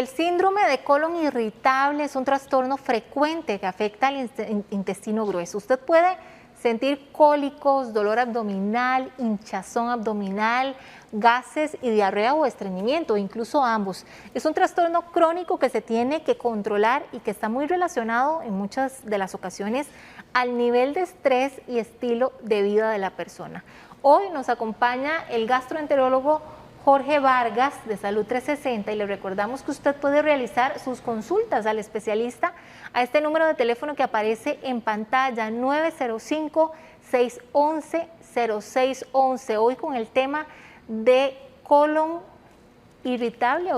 El síndrome de colon irritable es un trastorno frecuente que afecta al intestino grueso. Usted puede sentir cólicos, dolor abdominal, hinchazón abdominal, gases y diarrea o estreñimiento, incluso ambos. Es un trastorno crónico que se tiene que controlar y que está muy relacionado en muchas de las ocasiones al nivel de estrés y estilo de vida de la persona. Hoy nos acompaña el gastroenterólogo Jorge Vargas de Salud 360 y le recordamos que usted puede realizar sus consultas al especialista a este número de teléfono que aparece en pantalla 905-611-0611. Hoy con el tema de colon irritable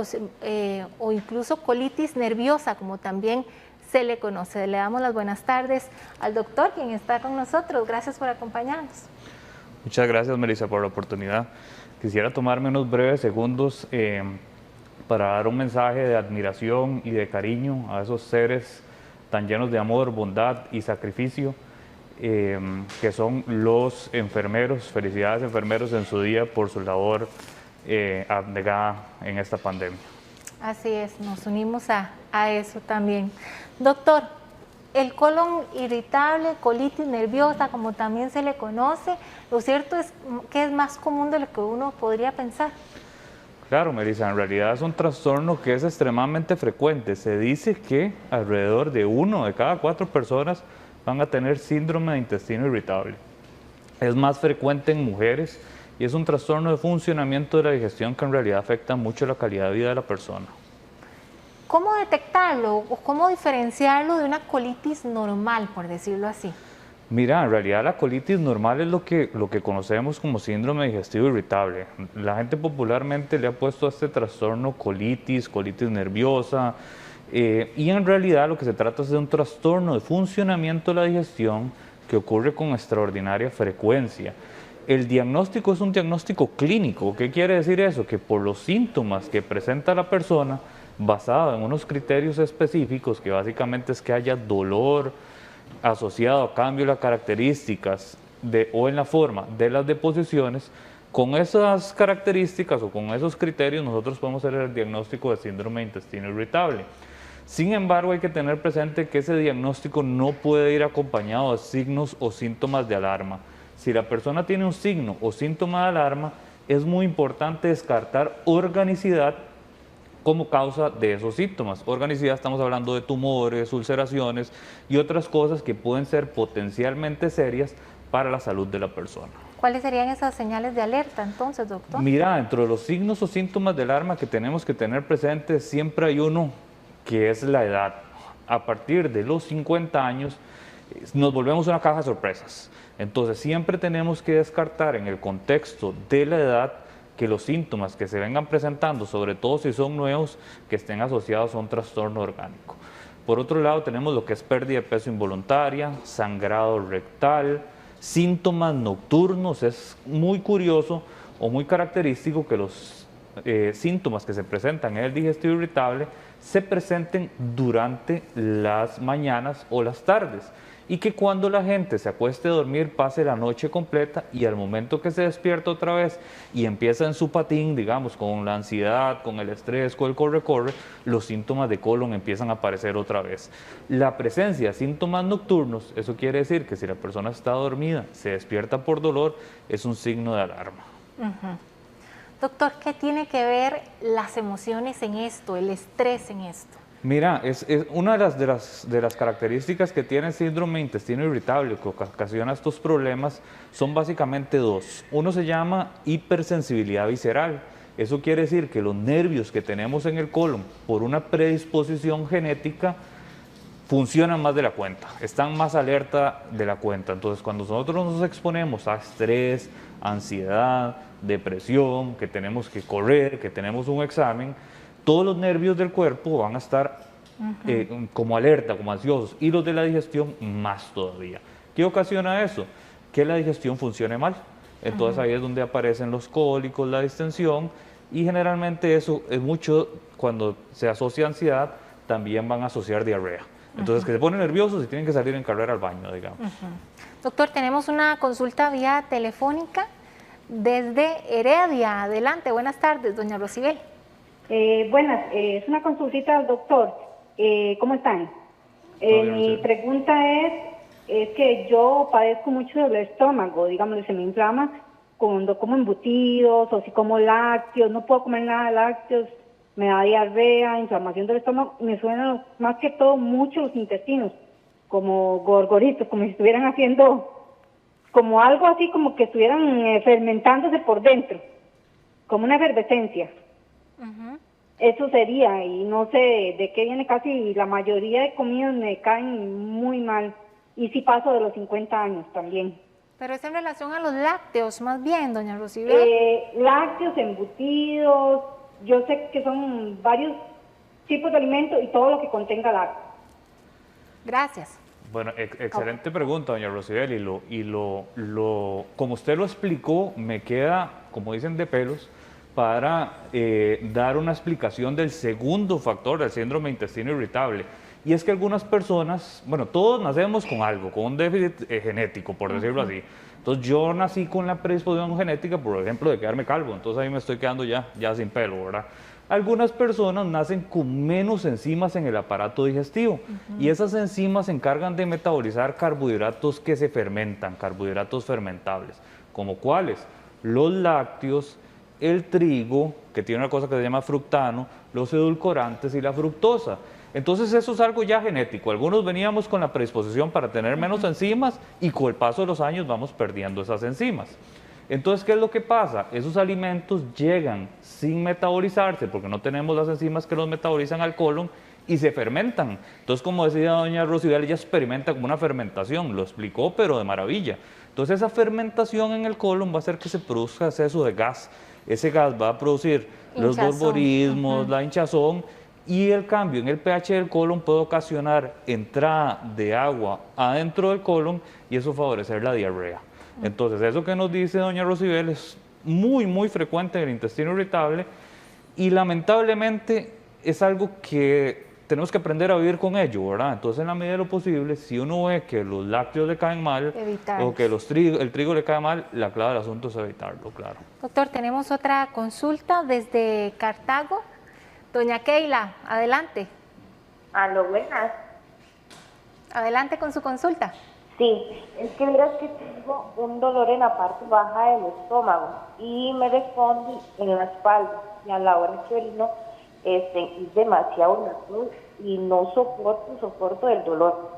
o incluso colitis nerviosa, como también se le conoce. Le damos las buenas tardes al doctor, quien está con nosotros. Gracias por acompañarnos. Muchas gracias, Melissa, por la oportunidad. Quisiera tomarme unos breves segundos para dar un mensaje de admiración y de cariño a esos seres tan llenos de amor, bondad y sacrificio que son los enfermeros. Felicidades, enfermeros, en su día por su labor abnegada en esta pandemia. Así es, nos unimos a eso también. Doctor, el colon irritable, colitis nerviosa, como también se le conoce, lo cierto es que es más común de lo que uno podría pensar. Claro, Melissa, en realidad es un trastorno que es extremadamente frecuente. Se dice que alrededor de 1 de cada 4 personas van a tener síndrome de intestino irritable. Es más frecuente en mujeres y es un trastorno de funcionamiento de la digestión que en realidad afecta mucho la calidad de vida de la persona. ¿Cómo detectarlo o cómo diferenciarlo de una colitis normal, por decirlo así? Mira, en realidad la colitis normal es lo que conocemos como síndrome digestivo irritable. La gente popularmente le ha puesto a este trastorno colitis nerviosa, y en realidad lo que se trata es de un trastorno de funcionamiento de la digestión que ocurre con extraordinaria frecuencia. El diagnóstico es un diagnóstico clínico. ¿Qué quiere decir eso? Que por los síntomas que presenta la persona, basado en unos criterios específicos, que básicamente es que haya dolor asociado a cambio de las características o en la forma de las deposiciones, con esas características o con esos criterios nosotros podemos hacer el diagnóstico de síndrome de intestino irritable. Sin embargo, hay que tener presente que ese diagnóstico no puede ir acompañado de signos o síntomas de alarma. Si la persona tiene un signo o síntoma de alarma, es muy importante descartar organicidad como causa de esos síntomas. Organicidad, estamos hablando de tumores, ulceraciones y otras cosas que pueden ser potencialmente serias para la salud de la persona. ¿Cuáles serían esas señales de alerta entonces, doctor? Mira, dentro de los signos o síntomas de alarma que tenemos que tener presentes, siempre hay uno que es la edad. A partir de los 50 años nos volvemos una caja de sorpresas. Entonces siempre tenemos que descartar en el contexto de la edad que los síntomas que se vengan presentando, sobre todo si son nuevos, que estén asociados a un trastorno orgánico. Por otro lado, tenemos lo que es pérdida de peso involuntaria, sangrado rectal, síntomas nocturnos. Es muy curioso o muy característico que los síntomas que se presentan en el digestivo irritable se presenten durante las mañanas o las tardes, y que cuando la gente se acueste a dormir pase la noche completa y al momento que se despierta otra vez y empieza en su patín, digamos, con la ansiedad, con el estrés, con el corre-corre, los síntomas de colon empiezan a aparecer otra vez. La presencia de síntomas nocturnos, eso quiere decir que si la persona está dormida, se despierta por dolor, es un signo de alarma. Doctor, ¿qué tiene que ver las emociones en esto, el estrés en esto? Mira, es una de las características que tiene el síndrome de intestino irritable que ocasiona estos problemas son básicamente dos. Uno se llama hipersensibilidad visceral. Eso quiere decir que los nervios que tenemos en el colon, por una predisposición genética, funcionan más de la cuenta, están más alerta de la cuenta. Entonces, cuando nosotros nos exponemos a estrés, ansiedad, depresión, que tenemos que correr, que tenemos un examen, todos los nervios del cuerpo van a estar como alerta, como ansiosos, y los de la digestión más todavía. ¿Qué ocasiona eso? Que la digestión funcione mal. Entonces ahí es donde aparecen los cólicos, la distensión, y generalmente eso es mucho, cuando se asocia a ansiedad, también van a asociar diarrea. Entonces que se ponen nerviosos y tienen que salir en carrera al baño, digamos. Doctor, tenemos una consulta vía telefónica desde Heredia. Adelante, buenas tardes, doña Rosibel. Buenas, es una consultita al doctor. ¿Cómo están? Todo bien, Mi Rocío. pregunta es que yo padezco mucho del estómago, digamos, se me inflama cuando como embutidos o si como lácteos, no puedo comer nada de lácteos, me da diarrea, inflamación del estómago, me suenan más que todo mucho los intestinos, como gorgoritos, como si estuvieran haciendo, como algo así, como que estuvieran fermentándose por dentro, como una efervescencia. Eso sería, y no sé de qué viene, casi la mayoría de comidas me caen muy mal. Y sí paso de los 50 años también. Pero es en relación a los lácteos, más bien, doña Rosibel. Lácteos, embutidos, yo sé que son varios tipos de alimentos y todo lo que contenga lácteos. Gracias. Bueno, excelente pregunta, doña Rosibel, como usted lo explicó, me queda, como dicen, de pelos para dar una explicación del segundo factor del síndrome de intestino irritable. Y es que algunas personas, bueno, todos nacemos con algo, con un déficit genético, por decirlo así. Entonces yo nací con la predisposición genética, por ejemplo, de quedarme calvo, entonces ahí me estoy quedando ya sin pelo, ¿verdad? Algunas personas nacen con menos enzimas en el aparato digestivo y esas enzimas se encargan de metabolizar carbohidratos que se fermentan, carbohidratos fermentables, como cuáles, los lácteos, el trigo, que tiene una cosa que se llama fructano, los edulcorantes y la fructosa. Entonces eso es algo ya genético. Algunos veníamos con la predisposición para tener menos enzimas y con el paso de los años vamos perdiendo esas enzimas. Entonces, ¿qué es lo que pasa? Esos alimentos llegan sin metabolizarse porque no tenemos las enzimas que los metabolizan al colon y se fermentan. Entonces, como decía doña Rosibel, ella experimenta como una fermentación, lo explicó, pero de maravilla. Entonces, esa fermentación en el colon va a hacer que se produzca exceso de gas. Ese gas va a producir los Hinchazón. borborismos, la hinchazón, y el cambio en el pH del colon puede ocasionar entrada de agua adentro del colon y eso favorecer la diarrea. Entonces, eso que nos dice doña Rosibel es muy frecuente en el intestino irritable y lamentablemente es algo que tenemos que aprender a vivir con ello, ¿verdad? Entonces, en la medida de lo posible, si uno ve que los lácteos le caen mal Evitarlos. o que el trigo le cae mal, la clave del asunto es evitarlo, claro. Doctor, tenemos otra consulta desde Cartago. Doña Keila, adelante. Aló, buenas. Adelante con su consulta. Sí, es que verás que tengo un dolor en la parte baja del estómago y me responde en la espalda. Y a la hora que orino es demasiado natural y no soporto el dolor.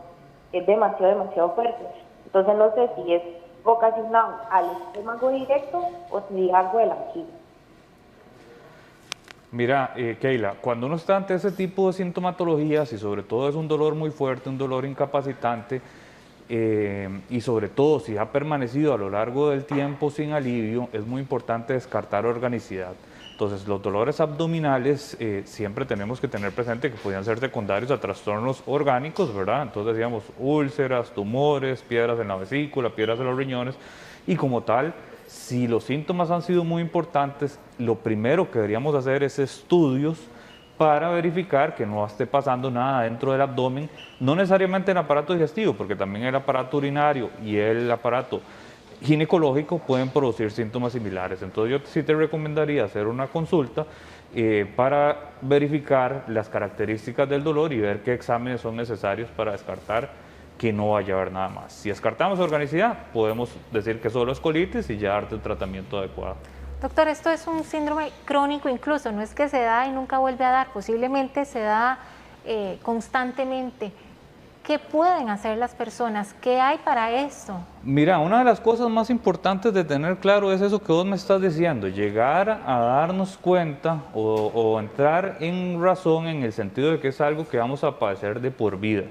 Es demasiado fuerte. Entonces no sé si es ocasionado al estómago directo o si es algo de la vejiga. Mira, Keila, cuando uno está ante ese tipo de sintomatologías y sobre todo es un dolor muy fuerte, un dolor incapacitante, y sobre todo si ha permanecido a lo largo del tiempo sin alivio, es muy importante descartar organicidad. Entonces, los dolores abdominales siempre tenemos que tener presente que podrían ser secundarios a trastornos orgánicos, ¿verdad? Entonces decíamos úlceras, tumores, piedras en la vesícula, piedras en los riñones, y como tal, si los síntomas han sido muy importantes, lo primero que deberíamos hacer es estudios para verificar que no esté pasando nada dentro del abdomen, no necesariamente en el aparato digestivo, porque también el aparato urinario y el aparato ginecológico pueden producir síntomas similares. Entonces yo sí te recomendaría hacer una consulta para verificar las características del dolor y ver qué exámenes son necesarios para descartar que no vaya a haber nada más. Si descartamos organicidad, podemos decir que solo es colitis y ya darte el tratamiento adecuado. Doctor, esto es un síndrome crónico incluso, no es que se da y nunca vuelve a dar, posiblemente se da constantemente. ¿Qué pueden hacer las personas? ¿Qué hay para esto? Mira, una de las cosas más importantes de tener claro es eso que vos me estás diciendo, llegar a darnos cuenta o entrar en razón en el sentido de que es algo que vamos a padecer de por vida.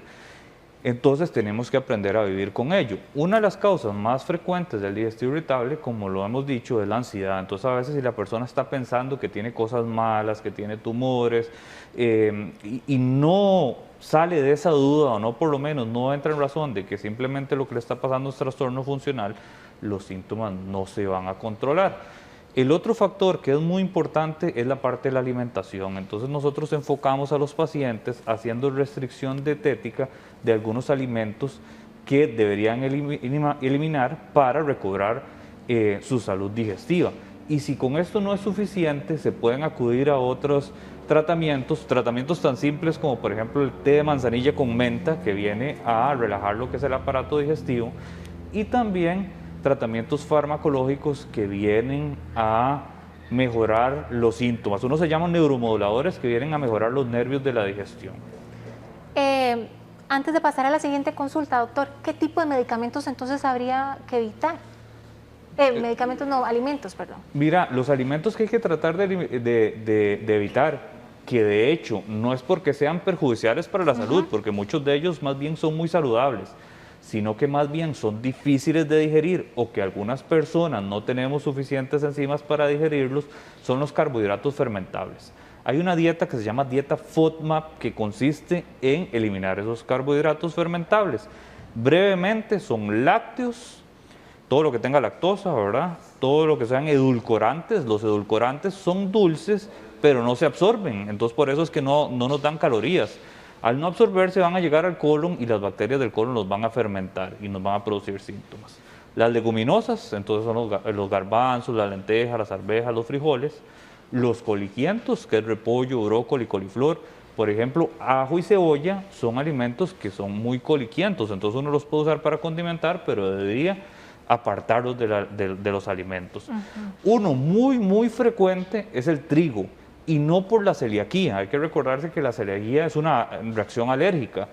Entonces tenemos que aprender a vivir con ello. Una de las causas más frecuentes del digestivo irritable, como lo hemos dicho, es la ansiedad. Entonces a veces si la persona está pensando que tiene cosas malas, que tiene tumores, y no sale de esa duda o no por lo menos no entra en razón de que simplemente lo que le está pasando es trastorno funcional, los síntomas no se van a controlar. El otro factor que es muy importante es la parte de la alimentación. Entonces nosotros enfocamos a los pacientes haciendo restricción dietética de algunos alimentos que deberían eliminar para recobrar su salud digestiva. Y si con esto no es suficiente, se pueden acudir a otros tratamientos tan simples como por ejemplo el té de manzanilla con menta, que viene a relajar lo que es el aparato digestivo, y también tratamientos farmacológicos que vienen a mejorar los síntomas. Unos se llaman neuromoduladores, que vienen a mejorar los nervios de la digestión. Antes de pasar a la siguiente consulta, doctor, ¿qué tipo de medicamentos entonces habría que evitar? Alimentos, perdón. Mira, los alimentos que hay que tratar de evitar, que de hecho no es porque sean perjudiciales para la salud, porque muchos de ellos más bien son muy saludables, sino que más bien son difíciles de digerir o que algunas personas no tenemos suficientes enzimas para digerirlos, son los carbohidratos fermentables. Hay una dieta que se llama dieta FODMAP, que consiste en eliminar esos carbohidratos fermentables. Brevemente, son lácteos, todo lo que tenga lactosa, ¿verdad? Todo lo que sean edulcorantes. Los edulcorantes son dulces, pero no se absorben, entonces por eso es que no nos dan calorías. Al no absorberse van a llegar al colon y las bacterias del colon los van a fermentar y nos van a producir síntomas. Las leguminosas, entonces son los garbanzos, las lentejas, las arvejas, los frijoles. Los coliquientos, que es repollo, brócoli, coliflor, por ejemplo, ajo y cebolla, son alimentos que son muy coliquientos, entonces uno los puede usar para condimentar, pero debería apartarlos de los alimentos. Uno muy frecuente es el trigo, y no por la celiaquía. Hay que recordarse que la celiaquía es una reacción alérgica,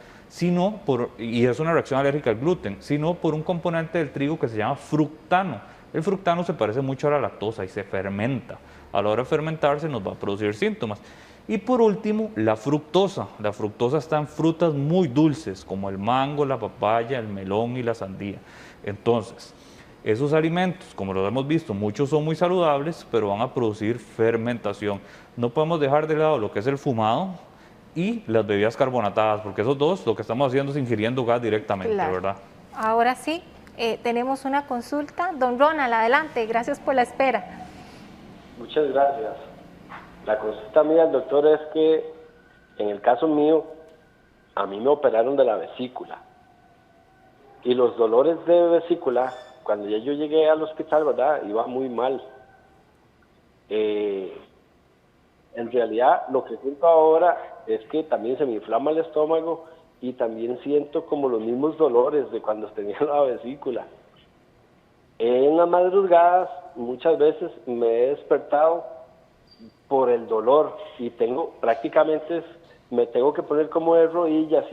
y es una reacción alérgica al gluten, sino por un componente del trigo que se llama fructano. El fructano se parece mucho a la lactosa y se fermenta. A la hora de fermentarse nos va a producir síntomas. Y por último, la fructosa. La fructosa está en frutas muy dulces, como el mango, la papaya, el melón y la sandía. Entonces, esos alimentos, como lo hemos visto, muchos son muy saludables, pero van a producir fermentación. No podemos dejar de lado lo que es el fumado y las bebidas carbonatadas, porque esos dos lo que estamos haciendo es ingiriendo gas directamente, claro, ¿verdad? Ahora sí, tenemos una consulta. Don Ronald, adelante, gracias por la espera. Muchas gracias. La consulta mía al doctor es que, en el caso mío, a mí me operaron de la vesícula. Y los dolores de vesícula, cuando ya yo llegué al hospital, ¿verdad?, iba muy mal. En realidad, lo que siento ahora es que también se me inflama el estómago y también siento como los mismos dolores de cuando tenía la vesícula. En las madrugadas muchas veces me he despertado por el dolor y prácticamente me tengo que poner como de rodillas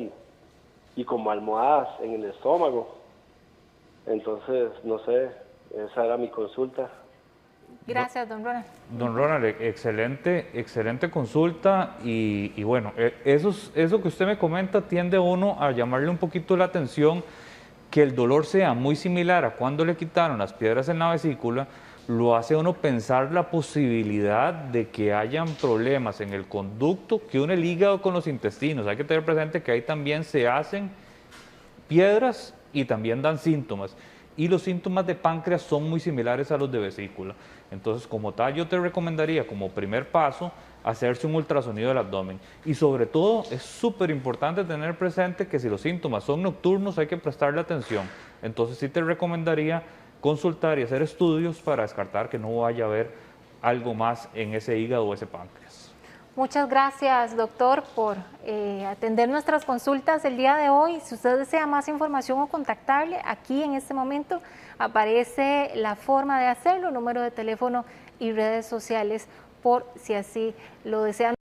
y como almohadas en el estómago. Entonces, no sé, esa era mi consulta. Gracias, don Ronald. Don Ronald, excelente consulta y bueno, eso que usted me comenta tiende a uno a llamarle un poquito la atención, que el dolor sea muy similar a cuando le quitaron las piedras en la vesícula, lo hace a uno pensar la posibilidad de que hayan problemas en el conducto que une el hígado con los intestinos. Hay que tener presente que ahí también se hacen piedras y también dan síntomas. Y los síntomas de páncreas son muy similares a los de vesícula. Entonces, como tal, yo te recomendaría como primer paso hacerse un ultrasonido del abdomen. Y sobre todo, es súper importante tener presente que si los síntomas son nocturnos hay que prestarle atención. Entonces, sí te recomendaría consultar y hacer estudios para descartar que no vaya a haber algo más en ese hígado o ese páncreas. Muchas gracias, doctor, por atender nuestras consultas el día de hoy. Si usted desea más información o contactarle, aquí en este momento aparece la forma de hacerlo, número de teléfono y redes sociales, por si así lo desean.